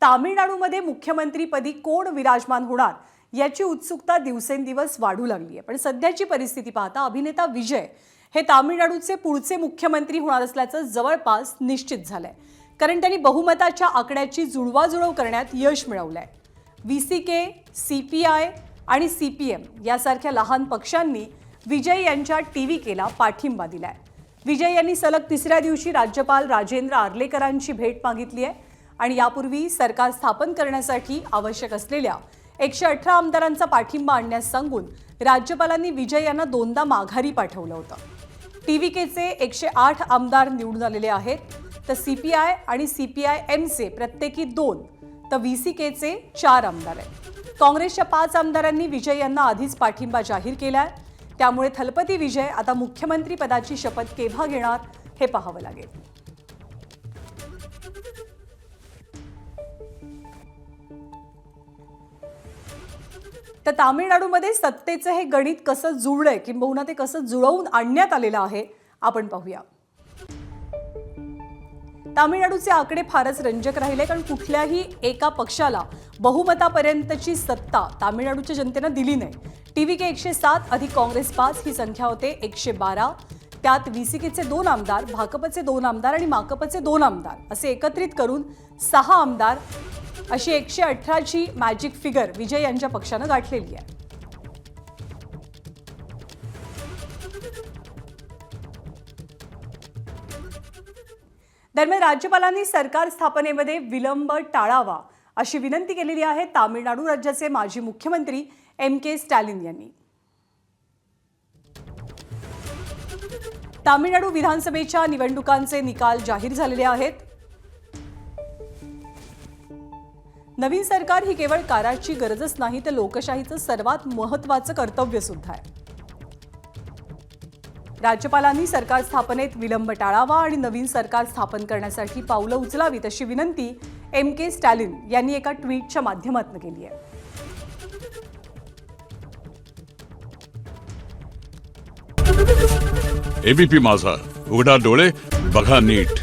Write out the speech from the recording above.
तामिळनाडूमध्ये मुख्यमंत्रीपदी कोण विराजमान होणार याची उत्सुकता दिवसेंदिवस वाढू लागली आहे। पण सध्याची परिस्थिती पाहता अभिनेता विजय हे तामिळनाडूचे पुढचे मुख्यमंत्री होणार असल्याचं जवळपास निश्चित झालंय, कारण त्यांनी बहुमताच्या आकड्याची जुळवाजुळव करण्यात यश मिळवलंय। व्हीसीके, सीपीआय आणि सीपीएम यासारख्या लहान पक्षांनी विजय यांच्या टीव्हीकेला पाठिंबा दिलाय। विजय यांनी सलग तिसऱ्या दिवशी राज्यपाल राजेंद्र आर्लेकरांची भेट मागितली आहे आणि यापूर्वी सरकार स्थापन करण्यासाठी आवश्यक असलेल्या 118 आमदारांचा पाठिंबा आणण्यास सांगून राज्यपालांनी विजय यांना दोनदा माघारी पाठवलं होतं। टीव्हीकेचे 108 आमदार निवडून आलेले आहेत, तर सीपीआय आणि सीपीआय-एमचे प्रत्येकी 2, तर व्हीसीकेचे 4 आमदार आहेत। काँग्रेसच्या 5 आमदारांनी विजय यांना आधीच पाठिंबा जाहीर केलाय, त्यामुळे थलपती विजय आता मुख्यमंत्री पदाची शपथ केव्हा घेणार हे पाहावं लागेल। तर तामिळनाडूमध्ये सत्तेचं हे गणित कसं जुळलंय किंबहुना ते कसं जुळवून आणण्यात आलेलं आहे आपण पाहूया। तामिळनाडूचे आकडे फारच रंजक राहिले, कारण कुठल्याही एका पक्षाला बहुमतापर्यंतची सत्ता तामिळनाडूच्या जनतेनं दिली नाही। टीव्हीके 107 अधिक काँग्रेस 5 ही संख्या होते 112। त्यात व्हीसीकेचे 2 आमदार, भाकपचे 2 आमदार आणि माकपचे 2 आमदार असे एकत्रित करून 6 आमदार अशी 118ची मॅजिक फिगर विजय यांच्या पक्षानं गाठलेली आहे। दरम्यान राज्यपालांनी सरकार स्थापनेमध्ये विलंब टाळावा अशी विनंती केलेली आहे तामिळनाडू राज्याचे माजी मुख्यमंत्री एम.के. स्टॅलिन यांनी। तामिळनाडू विधानसभेच्या निवडणुकांचे निकाल जाहीर झालेले आहेत। नवीन सरकार ही केवळ काळाची गरजच नाही, तर लोकशाहीचं सर्वात महत्त्वाचं कर्तव्य सुद्धा आहे। राज्यपालांनी सरकार स्थापनेत विलंब टाळावा आणि नवीन सरकार स्थापन करण्यासाठी पावलं उचलावीत अशी विनंती एम.के. स्टॅलिन यांनी एका ट्विटच्या माध्यमातून केली आहे। एबीपी माझा, उघडा डोळे बघा नीट।